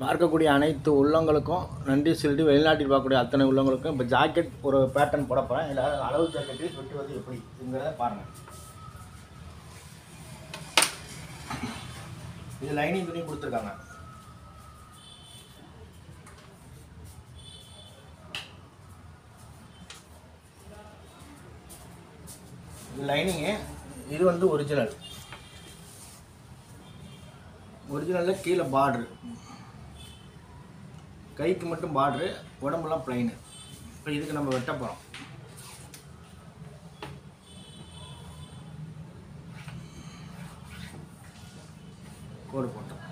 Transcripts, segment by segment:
பார்க்கக்கூடிய அனைத்து உள்ளங்களுக்கும் நன்றி சொல்லிட்டு வெளிநாட்டில் பார்க்கக்கூடிய அத்தனை உள்ளங்களுக்கும் இப்போ ஜாக்கெட் ஒரு பேட்டர்ன் போட போகிறேன். எல்லாரும் அளவு ஜாக்கெட்டு வெட்டுவது எப்படிங்கிறத பாருங்கள். இது லைனிங் துணி கொடுத்துருக்காங்க. இது லைனிங்கு, இது வந்து ஒரிஜினலில் கீழே பார்ட்ரு, கைக்கு மட்டும் பார்ட்ரு, உடம்புலாம் ப்ளைனு. இப்போ இதுக்கு நம்ம வெட்ட போகிறோம். கோடு போட்டோம்.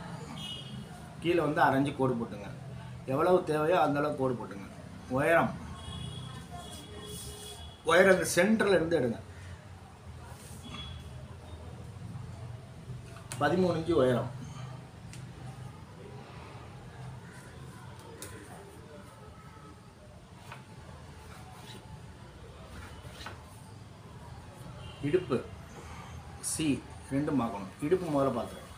கீழே வந்து அரைஞ்சி கோடு போட்டுங்க. எவ்வளவு தேவையோ அந்தளவு கோடு போட்டுங்க. உயரம் இந்த சென்டரில் இருந்து எடுங்க. 13 இன்ச்சு உயரம். இடுப்பு சி ரெண்டும் பார்க்கணும். இடுப்பு முதல்ல பார்த்துருவோம்.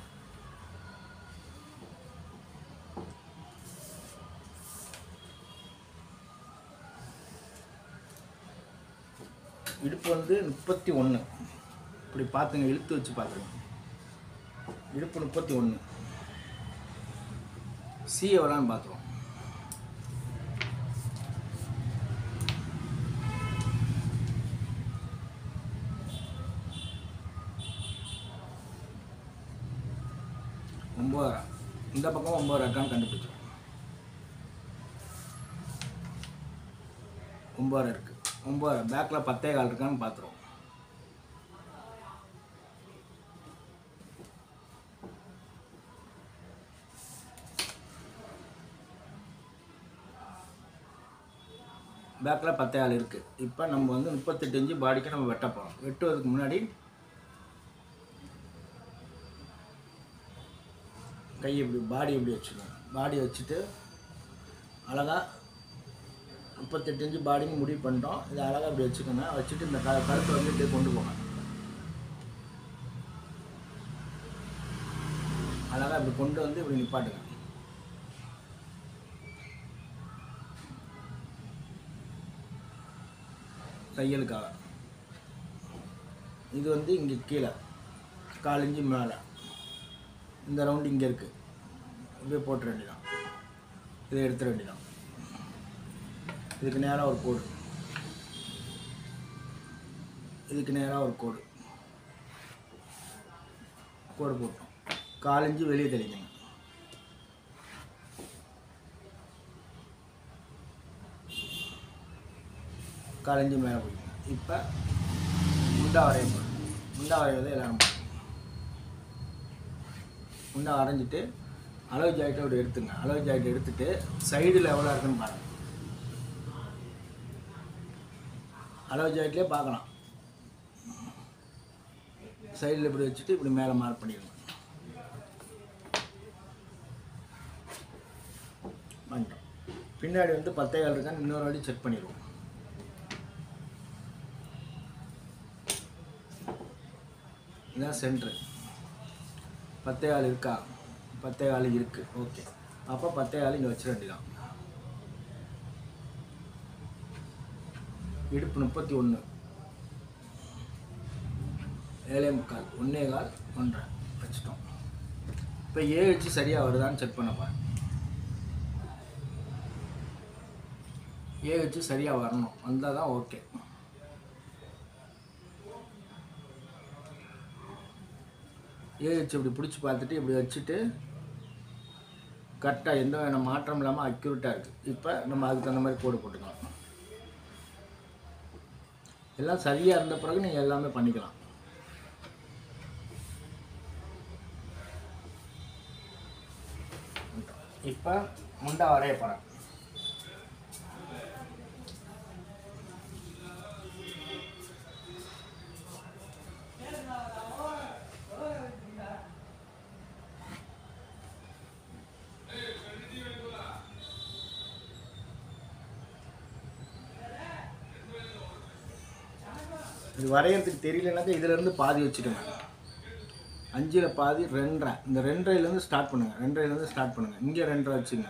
இடுப்பு வந்து 31. இப்படி பார்த்துங்க, இழுத்து வச்சு பார்த்துருங்க. இடுப்பு 31. சி எவ்வளோன்னு பார்த்துருவோம். இந்த பக்கம் 9 இருக்கான்னு கண்டுபிடிச்சோம். 9 இருக்கு. 9 பேக்கில் 10.25 இருக்கான்னு பார்த்துருவோம். பேக்கில் 10.25 இருக்குது. இப்போ நம்ம வந்து 38 இன்ச்சு பாடிக்கு நம்ம வெட்ட போகிறோம். வெட்டுவதுக்கு முன்னாடி கை இப்படி பாடி எப்படி வச்சுக்கணும். பாடி வச்சுட்டு அழகாக 38 இன்ச்சு பாடின்னு முடிவு பண்ணிட்டோம். இதை அழகாக இப்படி வச்சுக்கோங்க. வச்சுட்டு இந்த கழுத்தை வந்து இப்படியே கொண்டு போங்க. அழகாக இப்படி கொண்டு வந்து இப்படி நிப்பாட்டுங்க. தையலுக்காக இது வந்து இங்கே கீழே 4 இன்ச்சு மேலே இந்த ரவுண்டு இங்கே இருக்குது. இப்படியே போட்டுற வேண்டியதான். இதை எடுத்துட வேண்டியதான். இதுக்கு நேராக ஒரு கோடு, இதுக்கு நேராக ஒரு கோடு போட்டோம். 4 இன்ச்சு வெளியே தெளிக்கணும். காலஞ்சி மேலே போய்க்கணும். இப்போ முண்டா வரைவது எல்லோரும் முண்டா வரைஞ்சிட்டு அளவு ஜாக்கெட்டை அப்படி எடுத்துங்க. அளவு ஜாக்கெட் எடுத்துகிட்டு சைடில் எவ்வளோ இருக்குன்னு பாருங்கள். அளவு ஜாக்கெட்லேயே பார்க்கலாம். சைடில் இப்படி வச்சுட்டு இப்படி மேலே மார்க் பண்ணிடணும். பண்ணிட்டோம். பின்னாடி வந்து 10.25 இருக்கான்னு இன்னொரு வாட்டி செக் பண்ணிடுவோம். இதுதான் சென்ட்ரு. 10.25 இருக்கா? 10.25 இருக்குது. ஓகே, அப்போ 10.25 இங்கே வச்சிட வேண்டியதான். இடுப்பு 31, 7.25, 1.25, 1.5 வச்சுட்டோம். இப்போ வச்சு சரியாக வருதான்னு செக் பண்ண பாருங்க. வச்சு சரியாக வரணும். வந்தால் தான் ஓகே. வச்சு இப்படி பிடிச்சி பார்த்துட்டு இப்படி வச்சுட்டு கரெக்டாக எந்த வேணும் மாற்றம் இல்லாமல் அக்யூரேட்டாக இருக்குது. இப்போ நம்ம அதுக்கு தகுந்த மாதிரி கோடு போட்டுக்கலாம். எல்லாம் சரியாக இருந்த பிறகு நீங்கள் எல்லாமே பண்ணிக்கலாம். இப்போ முண்டா வரைய போகிறேன். இது வரையறதுக்கு தெரியலனாக்கா இதிலேருந்து பாதி வச்சுக்கோங்க. 5ல் பாதி 2.5. இந்த 2.5லேருந்து ஸ்டார்ட் பண்ணுங்கள். 2.5லேருந்து ஸ்டார்ட் பண்ணுங்கள். இங்கே 2.5 வச்சுங்க.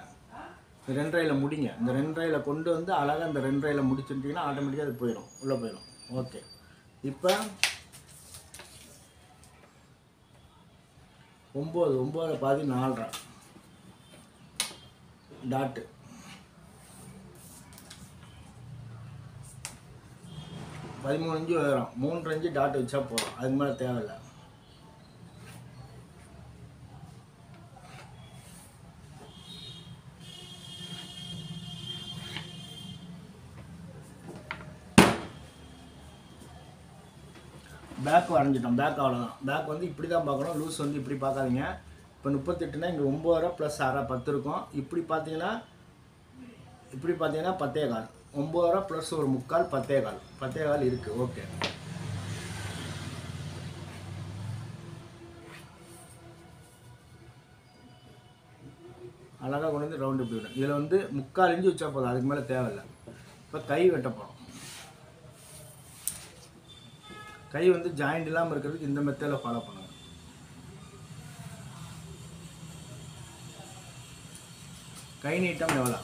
இந்த 2.5ல் முடிங்க. இந்த 2.5ல் கொண்டு வந்து அழகாக இந்த 2.5ல் முடிச்சுட்டிங்கன்னா ஆட்டோமேட்டிக்காக அது போயிடும், உள்ளே போயிடும். ஓகே, இப்போ 9ல் பாதி 4.5 டாட்டு. 13 இன்ச்சு உயரம், 3 இன்ச்சு டாட் வச்சா போதும், அதுக்கு மேலே தேவையில்லை. பேக் வரைஞ்சிட்டோம். பேக் அவ்வளோதான். பேக் வந்து இப்படி தான் பார்க்கணும், லூஸ் வந்து இப்படி பார்க்காதீங்க. இப்போ 38னா இங்கே 9.5 + 1/2 10 இருக்கும். இப்படி பார்த்தீங்கன்னா 10.25. 9.5 + 1/4 10.25. 10.25 இருக்குது. ஓகே, அழகாக கொண்டு வந்து ரவுண்டு இப்படி விடும். இதில் வந்து 3/4 இன்ச்சு வச்சா போதும், அதுக்கு மேலே தேவையில்லை. இப்போ கை வெட்ட போகிறோம். கை வந்து ஜாயிண்ட் இல்லாமல் இருக்கிறதுக்கு இந்த மெத்தடில் ஃபாலோ பண்ணுங்கள். கை நீட்டம் எவ்வளோ,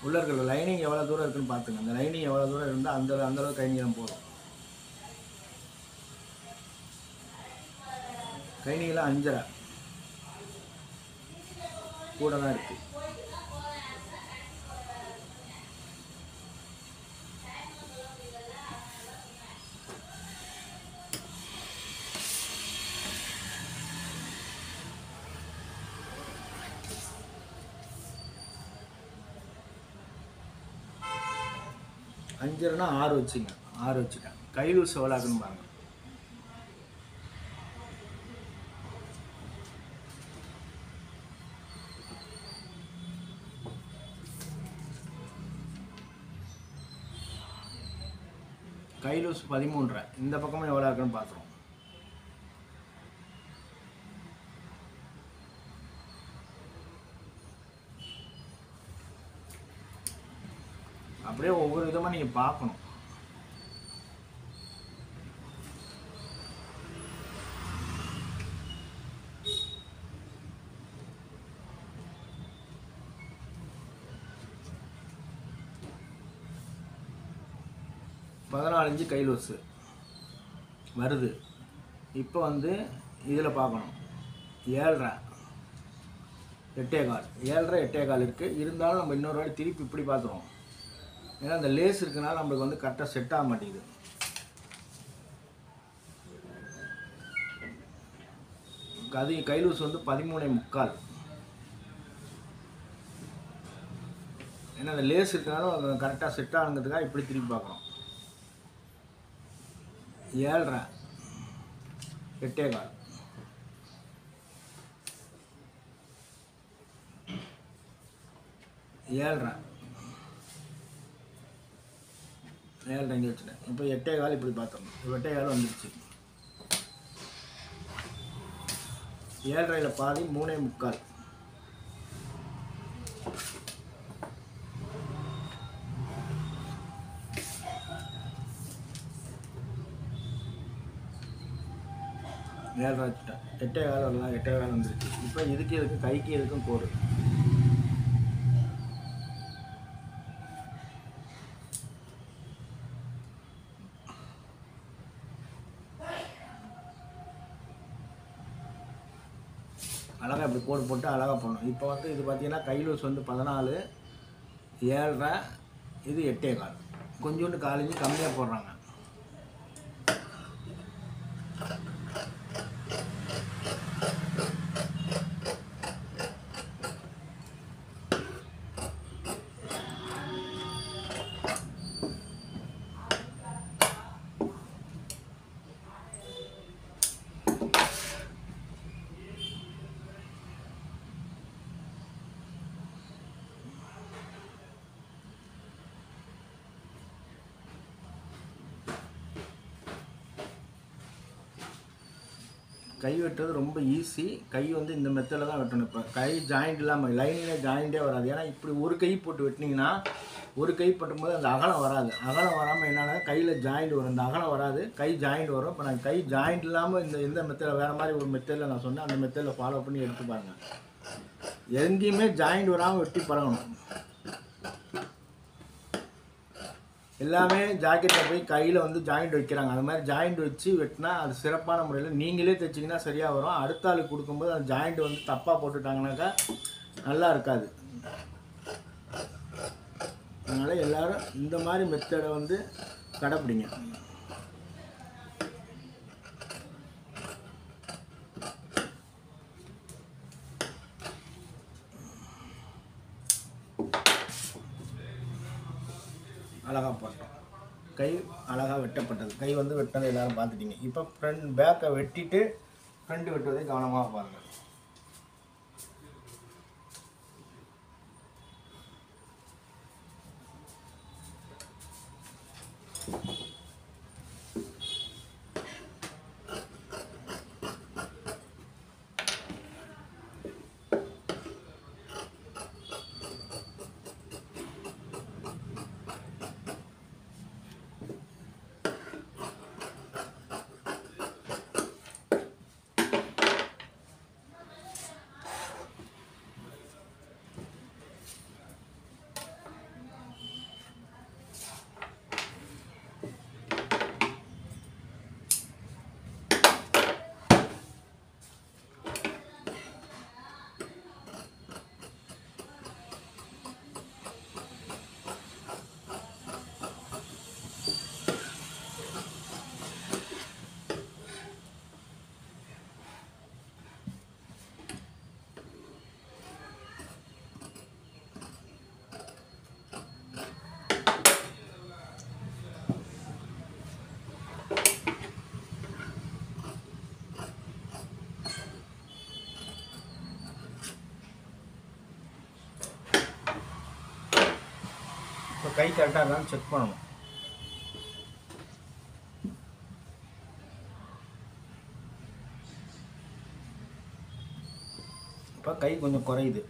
உள்ள இருக்கிற லைனிங் எவ்வளோ தூரம் இருக்குன்னு பார்த்துங்க. அந்த லைனிங் எவ்வளோ தூரம் இருந்தால் அந்தளவு கை நீளம் போதும். கை நீளம் 5.5 கூட தான் இருக்குது. அஞ்சரைனா 6 வச்சுங்க. 6 வச்சுட்டேன். கை லூஸ் எவ்வளோ ஆகுன்னு பாருங்க. கை லூஸ் 13.5. இந்த பக்கமும் எவ்வளோ இருக்குன்னு பார்த்துருவோம். அப்படியே ஒவ்வொரு விதமாக நீங்கள் பார்க்கணும். பதினாலு கை லூஸு வருது. இப்போ வந்து இதில் பார்க்கணும். 7.5 8.25. 7.5 8.25 இருக்குது. இருந்தாலும் நம்ம இன்னொரு வாட்டி திருப்பி இப்படி பார்த்துருவோம். ஏன்னா அந்த லேஸ் இருக்குனால நம்மளுக்கு வந்து கரெக்டாக செட் ஆக மாட்டேங்குது. அது கை லூஸ் வந்து 13.25. ஏன்னா அந்த லேஸ் இருக்கனாலும் கரெக்டாக செட் ஆகுங்கிறதுக்காக இப்படி திருப்பி பார்க்குறோம். 7.5 8.25. 7.5 இங்கே வச்சுட்டேன். இப்போ 8.25 இப்படி பார்த்தோம். 8.25 வந்துடுச்சு. 7.5ல் பாதி 3.25. வச்சுட்டேன். 8.25 வரலாம். 8.25 வந்துருச்சு. இப்போ இதுக்கு கைக்கு இதுக்கும் கோடு. அழகாக இப்படி கோடு போட்டு அழகாக போடணும். இப்போ வந்து இது பார்த்தீங்கன்னா கை லூஸ் வந்து 14, 7.5, இது 8.25. கொஞ்சோண்டு காலேஜ் கம்மியாக போடுறாங்க. கை வெட்டுறது ரொம்ப ஈஸி. கை வந்து இந்த மெத்தடில் தான் வெட்டணும். இப்போ கை ஜாயிண்ட் இல்லாமல் லைனில் ஜாயிண்ட்டே வராது. ஏன்னா இப்படி ஒரு கை போட்டு வெட்டினீங்கன்னா ஒரு கை பட்டும்போது அந்த அகலம் வராது. அகலம் வராமல் என்னன்னா கையில் ஜாயிண்ட் வரும். இந்த அகலம் வராது, கை ஜாயிண்ட் வரும். இப்போ நான் கை ஜாயிண்ட் இல்லாமல் எந்த மெத்தடில் வேறு மாதிரி ஒரு மெத்தடில் நான் சொன்னேன், அந்த மெத்தடில் ஃபாலோ பண்ணி எடுத்து பாருங்கள். எங்கேயுமே ஜாயிண்ட் வராமல் வெட்டி பழகணும். எல்லாமே ஜாக்கெட்டில் போய் கையில் வந்து ஜாயிண்ட் வைக்கிறாங்க. அது மாதிரி ஜாயிண்ட் வச்சு வெட்டினா அது சிறப்பான முறையில் நீங்களே தைச்சிங்கன்னா சரியாக வரும். அடுத்த ஆளுக்கு கொடுக்கும்போது அந்த ஜாயிண்ட் வந்து தப்பாக போட்டுட்டாங்கனாக்கா நல்லா இருக்காது. அதனால் எல்லோரும் இந்த மாதிரி மெத்தடை வந்து கடைப்பிடிங்க. அழகாக போட்டோம். கை அழகாக வெட்டப்பட்டது. கை வந்து வெட்டதை எல்லோரும் பார்த்துட்டீங்க. இப்போ ஃப்ரண்ட் பேக்கை வெட்டிட்டு ஃப்ரண்ட் வெட்டுவதை கவனமாக பாருங்கள். இப்போ கை கரெக்டாக இருக்கான்னு செக் பண்ணணும். இப்போ கை கொஞ்சம் குறையுது.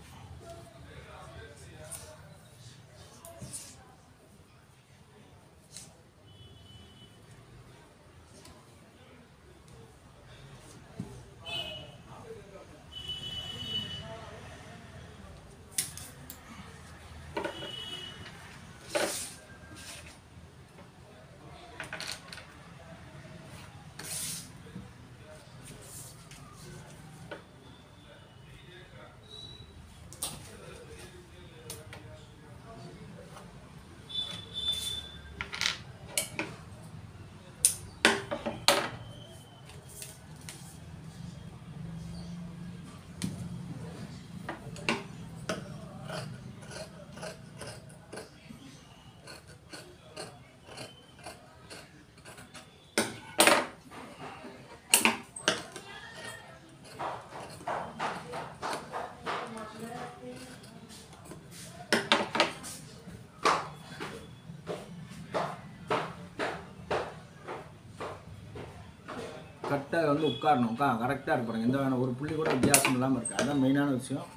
கரெக்டாக வந்து உட்காரணும். கரெக்டாக இருப்பாருங்க. எந்த வேணும் ஒரு புள்ளி கூட வித்தியாசம் இல்லாமல் இருக்குது. அதுதான் மெயினான விஷயம்.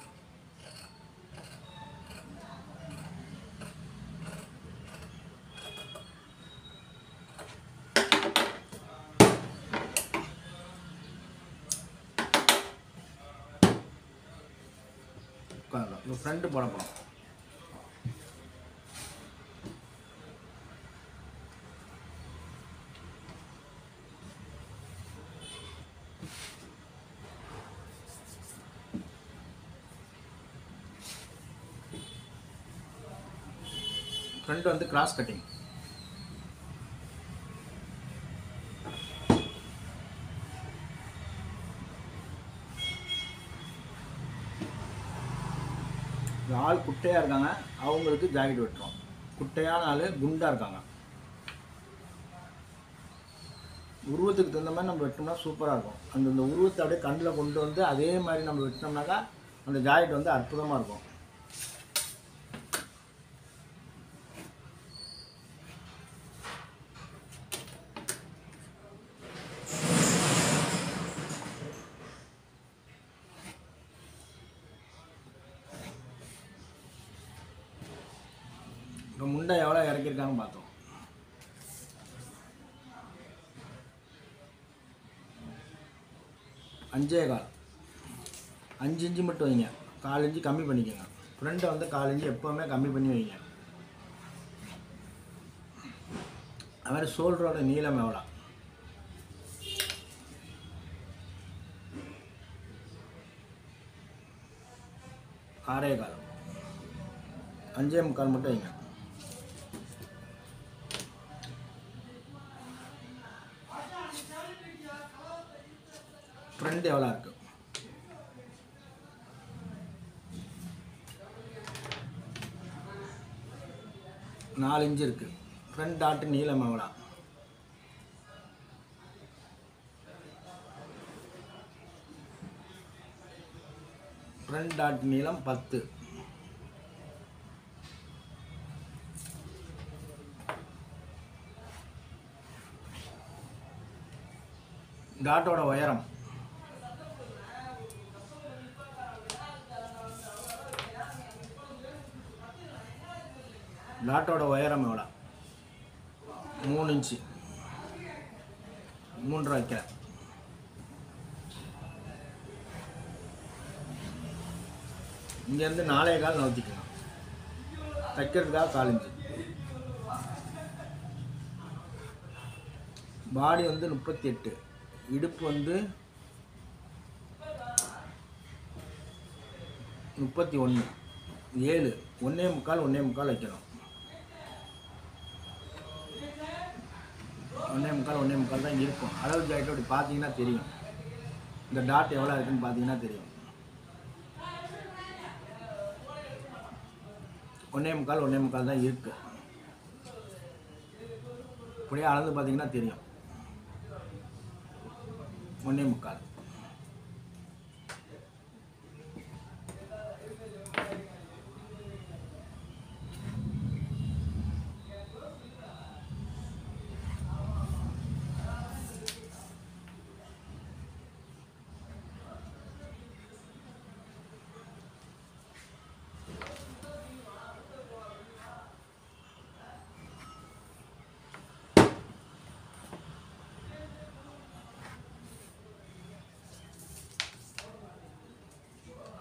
உட்காரலாம். இப்போ ஃப்ரண்ட்டு போட போகிறோம். ஃப்ரண்ட் வந்து கிராஸ் கட்டிங். ஆள் குட்டையாக இருக்காங்க, அவங்களுக்கு ஜாக்கெட் வெட்டுறோம். குட்டையான ஆள் குண்டாக இருக்காங்க, உருவத்துக்கு தகுந்த மாதிரி நம்ம வெட்டினோம்னா சூப்பராக இருக்கும். அந்த உருவத்தை அப்படியே கண்ணில் கொண்டு வந்து அதே மாதிரி நம்ம வெட்டினோம்னாக்கா அந்த ஜாக்கெட் வந்து அற்புதமாக இருக்கும். முண்டை எவ்வளோ இறக்கியிருக்காங்கன்னு பார்த்தோம். 5.25, 5 இன்ச்சு மட்டும் வைங்க, 4 இன்ச்சு கம்மி பண்ணிக்கோங்க. ஃப்ரண்ட்டை வந்து 4 இன்ச்சு எப்போவுமே கம்மி பண்ணி வைங்க. அது மாதிரி ஷோல்டரோட நீளம் எவ்வளோ? 6.25, 5.25 மட்டும் வைங்க. ஃப்ரண்ட் எவ்வளோ இருக்குது? 4 இன்ச்சு இருக்குது. ஃப்ரண்ட் டாட்டு நீளம் எவ்வளோ? ஃப்ரண்ட் டாட் நீளம் 10. டாட்டோட உயரம் எவ்வளோ? 3 இன்ச்சு, 3.5 வைக்க. இங்கேருந்து 4.25 நவுத்திக்கணும். தைக்கிறதுக்காக 4 இன்ச்சு. பாடி வந்து 38, இடுப்பு வந்து 31, 7, 1.25 வைக்கணும். 1.25 தான் இருக்கும். அளவு ஜாக்கெட் அப்படி பார்த்தீங்கன்னா தெரியும். இந்த டாட் எவ்வளோ இருக்குன்னு பார்த்தீங்கன்னா தெரியும். 1.25 தான் இருக்கு. இப்படியே அளந்து பார்த்தீங்கன்னா தெரியும். 1.25.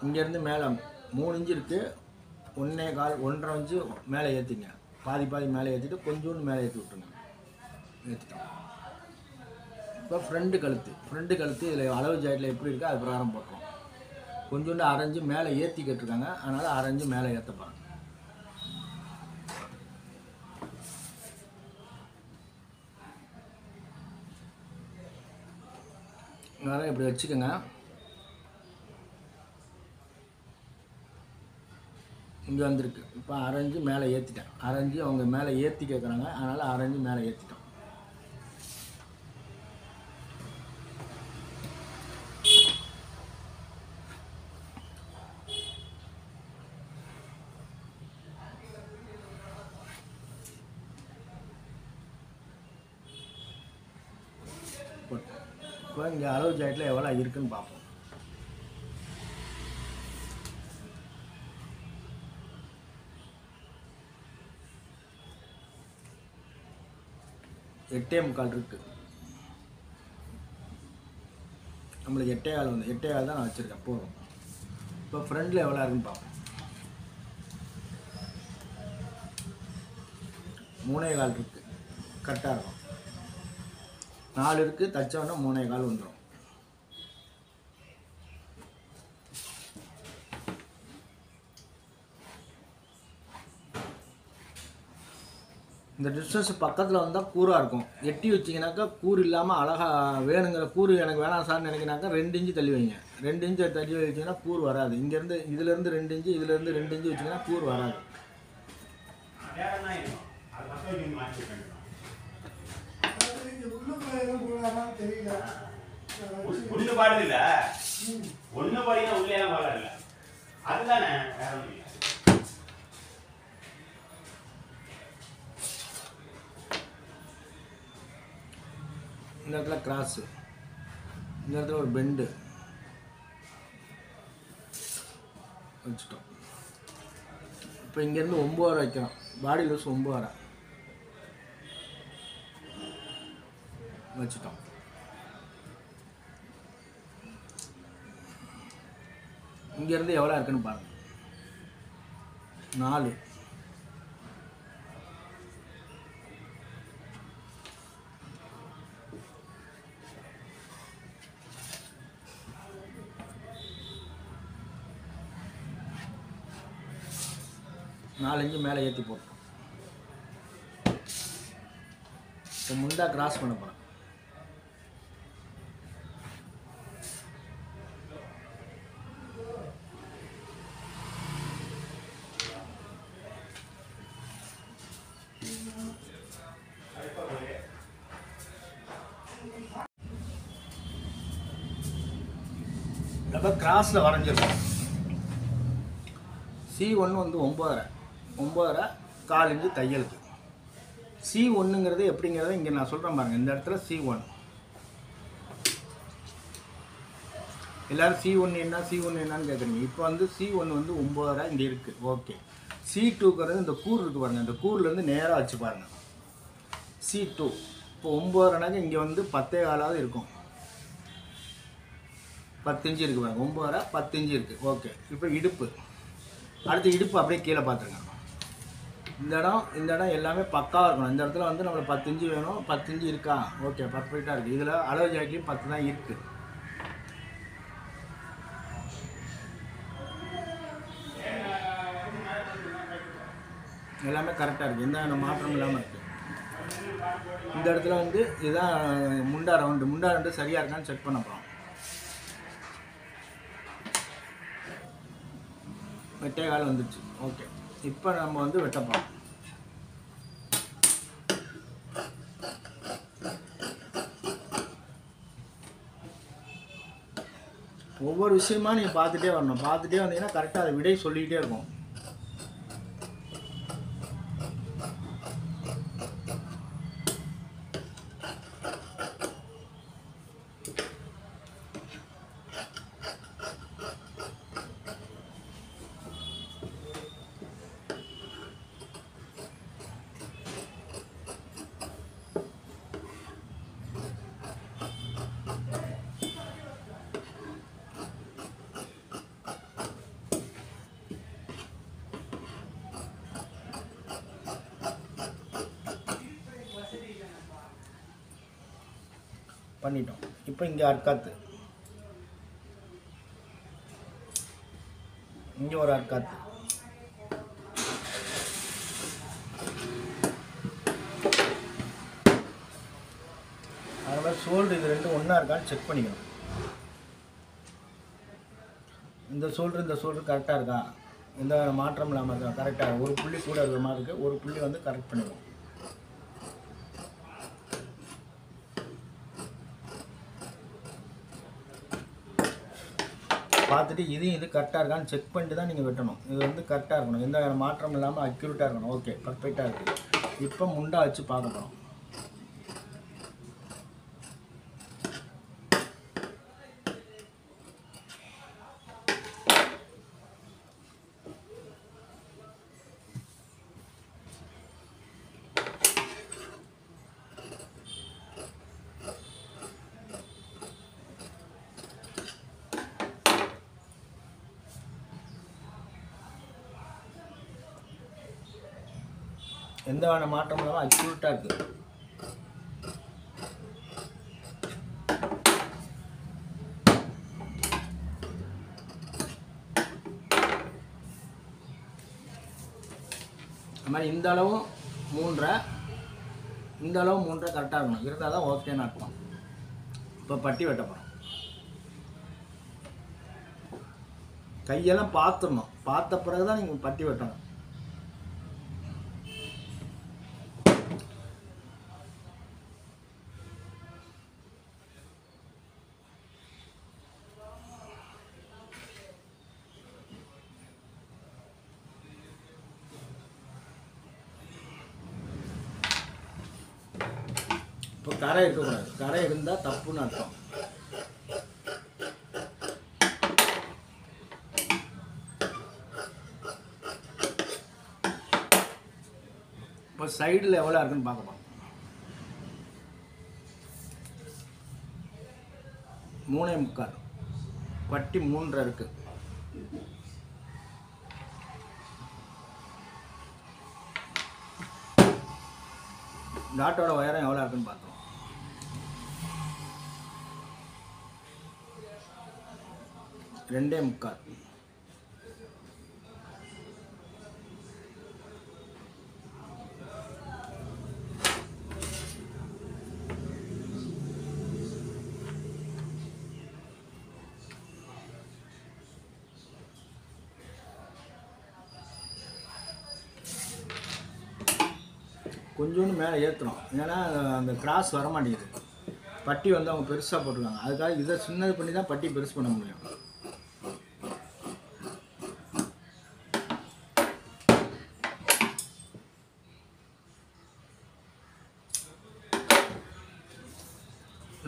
இங்கேருந்து மேலே 3 இன்ச்சு இருக்குது, 1.25, 1.5 இன்ச்சு மேலே ஏற்றிங்க. பாதி மேலே ஏற்றிட்டு கொஞ்சோண்டு மேலே ஏற்றி விட்டுருங்க. ஏற்றிட்டோம். இப்போ ஃப்ரண்ட்டு கழுத்து இதில் அளவு ஜாக்கெட்டில் எப்படி இருக்கோ அது பிரகாரம் போட்டுரும். கொஞ்சோண்டு 1/2 இன்ச்சு மேலே ஏற்றி கேட்டிருக்காங்க, அதனால் 1/2 இன்ச்சு மேலே ஏற்ற போகிறேன். அதனால் இப்படி வச்சுக்கோங்க. இங்கே வந்திருக்கு. இப்போ 1/2 இன்ச்சு மேலே ஏற்றிட்டேன். 1/2 இன்ச்சு அவங்க மேலே ஏற்றி கேட்குறாங்க, அதனால் 1/2 இன்ச்சு மேலே ஏற்றிட்டோம். இப்போ இங்கே அளவு ஜாக்கெட்டில் எவ்வளோ இருக்குன்னு பார்ப்போம். 8.25 இருக்குது. நம்மளுக்கு 8.25 வந்து 8.25 தான் நான் வச்சுருக்கேன், போதும். இப்போ ஃப்ரண்டில் எவ்வளோ இருக்குன்னு பார்ப்போம். 3.25 இருக்குது, கரெக்டாக இருக்கும். 4 இருக்குது, தச்சோன்னா 3.25 வந்துடும். இந்த டிஸ்டன்ஸ் பக்கத்தில் வந்தால் கூறாக இருக்கும். எட்டி வச்சிங்கனாக்கா கூறு இல்லாமல் அழகாக வேணுங்கிற கூறு எனக்கு வேணாம் சார்னு நினைக்கினாக்கா 2 இன்ச்சு தள்ளி வைங்க. 2 இன்ச்சு தள்ளி வச்சிங்கன்னா கூறு வராது. இங்கேருந்து இதிலேருந்து 2 இன்ச்சு, இதிலேருந்து 2 இன்ச்சு வச்சிங்கன்னா கூறு வராது. இந்த இடத்துல கிராஸு, இந்த இடத்துல ஒரு பெண்டு வச்சுட்டோம். இப்போ இங்கேருந்து 9 வைக்கிறோம். பாடி லூஸ் 9 வச்சுட்டோம். இங்கேருந்து எவ்வளோ இருக்குன்னு பாருங்கள். 4. இன்ச்சு மேலே ஏற்றி போட்டோம். இப்போ முண்டா கிராஸ் பண்ண போகிறேன். இப்போ கிராஸில் வரைஞ்சிருக்கோம். C1 வந்து 9.5 1/4 இன்ச்சு தையலுக்கு. C1ங்கிறது எப்படிங்கிறத இங்கே நான் சொல்கிறேன் பாருங்கள். இந்த இடத்துல C1 எல்லோரும் C1 என்னன்னு கேட்குறீங்க. இப்போ வந்து C1 வந்து 9.5 இங்கே இருக்குது. ஓகே. C2ங்கிறது இந்த கூர் இருக்குது பாருங்கள். இந்த கூர்லேருந்து நேராக வச்சு பாருங்கள். C2 இப்போ 9.5 இங்கே வந்து 10.4 இருக்கும். 10 இன்ச்சு இருக்குது பாருங்கள். 9.5 10 இன்ச்சு இருக்குது. ஓகே. இப்போ இடுப்பு, அடுத்து இடுப்பு அப்படியே கீழே பார்த்துருங்க. இந்த இடம் எல்லாமே பக்காவாக இருக்கணும். இந்த இடத்துல வந்து நம்மளுக்கு 10 இன்ச்சு வேணும். 10 இன்ச்சு இருக்கா? ஓகே, பர்ஃபெக்டாக இருக்குது. இதில் அளவு ஜாக்கியும் 10 தான் இருக்குது. எல்லாமே கரெக்டாக இருக்குது. எந்த மாற்றம் இல்லாமல் இருக்குது. இந்த இடத்துல வந்து இதுதான் முண்டா ரவுண்டு சரியாக இருக்கான்னு செக் பண்ண போகிறோம். 8.25 வந்துடுச்சு. ஓகே. இப்போ நம்ம வந்து வெட்ட போகிறோம். ஒவ்வொரு விஷயமா நீங்கள் பார்த்துட்டே வரணும். பார்த்துட்டே வந்தீங்கன்னா கரெக்டாக அதை விடை சொல்லிக்கிட்டே இருக்கும். பண்ணிட்டோம். இப்போ இங்கே அர்க்காத்து, இங்கே ஒரு அர்க்காத்து, அதனால் ஷோல்டர் இது ரெண்டும் ஒன்றா இருக்கான்னு செக் பண்ணிக்கணும். இந்த ஷோல்டர் கரெக்டாக இருக்கா? எந்த மாற்றம் இல்லாமல் இருக்கா? கரெக்டாக ஒரு புள்ளி கூட இருக்கிற மாதிரி இருக்குது. ஒரு புள்ளி வந்து கரெக்ட் பண்ணிடுவோம். பார்த்துட்டு இது கரெக்டாக இருக்கான்னு செக் பண்ணிட்டு தான் நீங்கள் வெட்டணும். இது வந்து கரெக்டாக இருக்கணும். எந்த மாற்றம் இல்லாமல் அக்யூரேட்டாக இருக்கணும். ஓகே, பர்ஃபெக்டாக இருக்குது. இப்போ முண்டா வச்சு பார்க்க போகிறோம். எந்த மாற்றம் இல்லாமல் அக்யூரேட்டாக இருக்குது. அது மாதிரி இந்த அளவும் 3.5 இந்த அளவு 3.5 கரெக்டாக இருக்கணும். இருந்தால் தான் ஓகேன்னு அர்த்தம். இப்போ பட்டி வெட்ட போகிறோம். கையெல்லாம் பார்த்துடணும். பார்த்த பிறகு தான் நீங்கள் பட்டி வெட்டணும். இப்போ கரை இருக்கக்கூடாது. கரை இருந்தால் தப்புன்னு அர்த்தம். இப்போ சைடில் எவ்வளோ இருக்குன்னு பார்க்க போகிறோம். 3.25 பட்டி 3.5 இருக்குது. டாட்டோட உயரம் எவ்வளோ இருக்குன்னு பார்த்தோம். 2.25. கொஞ்சோண்டு மேலே ஏற்றுறோம், ஏன்னா அந்த கிராஸ் வர மாட்டேங்குது. பட்டி வந்து அவங்க பெருசாக போட்டிருக்காங்க, அதுக்காக இதை சின்னது பண்ணி தான் பட்டி பெருசு பண்ண முடியும்.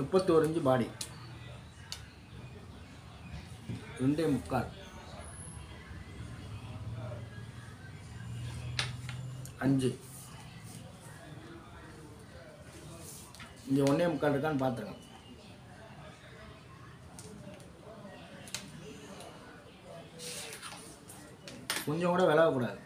முப்பத்தோரு இன்ச்சு பாடி, 2.25, 5 இங்கே 1.25 இருக்கான்னு பார்த்துருங்க. கொஞ்சம் கூட விலகக்கூடாது.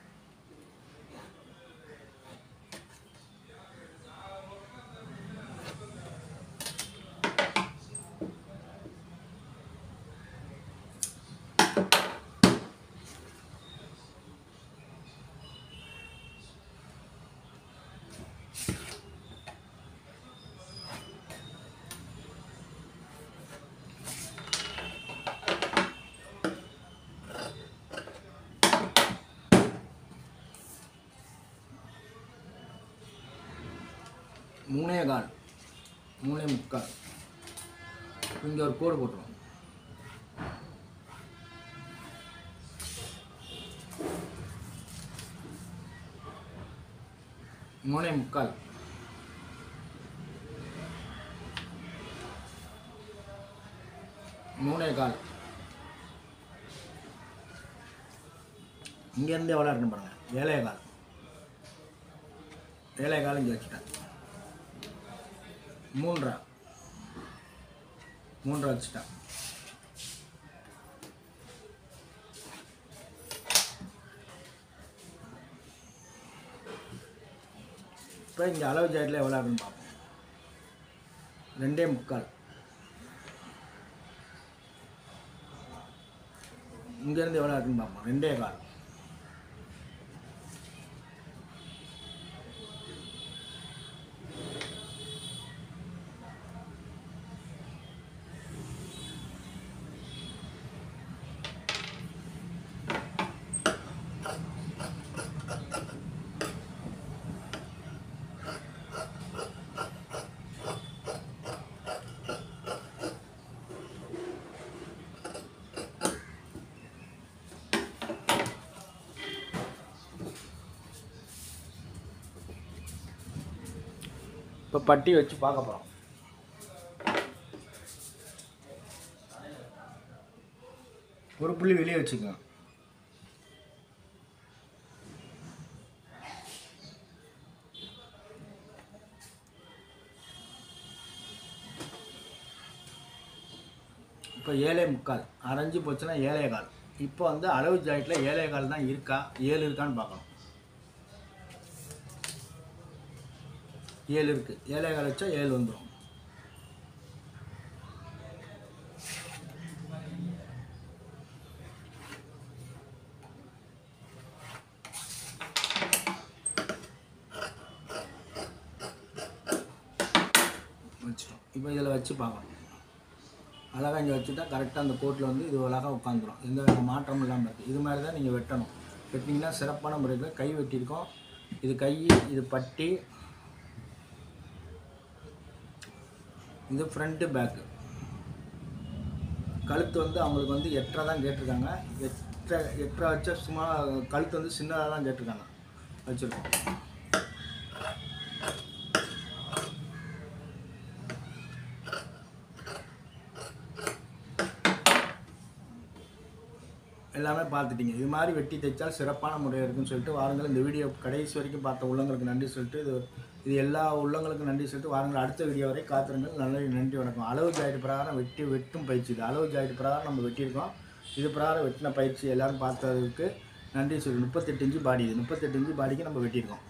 மூணே கால், 3.25. இங்கே ஒரு கோடு போட்டுருவோம். மூணே முக்கால், 3.25. இங்கேருந்து எவ்வளோ இருக்குன்னு பாருங்கள். 7.25, 7.25 இங்கே வச்சுட்டேன். 3.5 வச்சுட்டேன். இப்போ இங்கே அளவு ஜாயிட்டில் எவ்வளோ இருக்குன்னு பார்ப்போம். 2.25. இங்கேருந்து எவ்வளோ இருக்குன்னு பார்ப்போம். 2.25. இப்போ பட்டி வச்சு பார்க்க போகிறோம். ஒரு புள்ளி வெளியே வச்சுக்கோங்க. இப்போ 7.25 அரைஞ்சி போச்சுன்னா 7.25. இப்போ வந்து அளவு ஜாயிட்டில் 7.25 தான் இருக்கா, 7 இருக்கான்னு பார்க்கணும். 7 இருக்குது. 7.25 வச்சா 7 வந்துடும். வச்சிட்டோம். இப்போ இதில் வச்சு பார்க்கணும். அழகாக இங்கே வச்சுட்டா கரெக்டாக அந்த கோட்டில் வந்து இது அழகாக உட்காந்துரும். எந்த மாற்றமும் இல்லாமல் இருக்குது. இது மாதிரி தான் நீங்கள் வெட்டணும். வெட்டிங்கன்னா சிறப்பான முறையில் கை வெட்டியிருக்கோம். இது கை, இது பட்டி, இது ஃப்ரண்ட்டு பேக்கு. கழுத்து வந்து அவங்களுக்கு வந்து 8.5 தான் கேட்டிருக்காங்க. 8.5 வச்சா சும்மா கழுத்து வந்து சின்னதாக தான் கேட்டிருக்காங்க. வச்சுருக்கோம். எல்லாமே பார்த்துட்டீங்க. இது மாதிரி வெட்டி தைச்சால் சிறப்பான முறையாக இருக்குன்னு சொல்லிட்டு வாருங்கள். இந்த வீடியோ கடைசி வரைக்கும் பார்த்த உள்ளங்களுக்கு நன்றி சொல்லிட்டு இது எல்லா உள்ளங்களுக்கும் நன்றி சொல்லிட்டு வாருங்கள். அடுத்த வீடியோ வரை காத்திருங்கள். நல்ல நன்றி, வணக்கம். அளவு ஜாயிண்ட் பிரகாரம் வெட்டும் பயிற்சி இது. அளவு ஜாயிண்ட் பிரகாரம் நம்ம வெட்டியிருக்கோம். இது பிரகாரம் வெட்டின பயிற்சி எல்லோரும் பார்த்ததுக்கு நன்றி சொல்லி 38 இன்ச்சு பாடி, இது 38 இன்ச்சு பாடிக்கு நம்ம வெட்டியிருக்கோம்.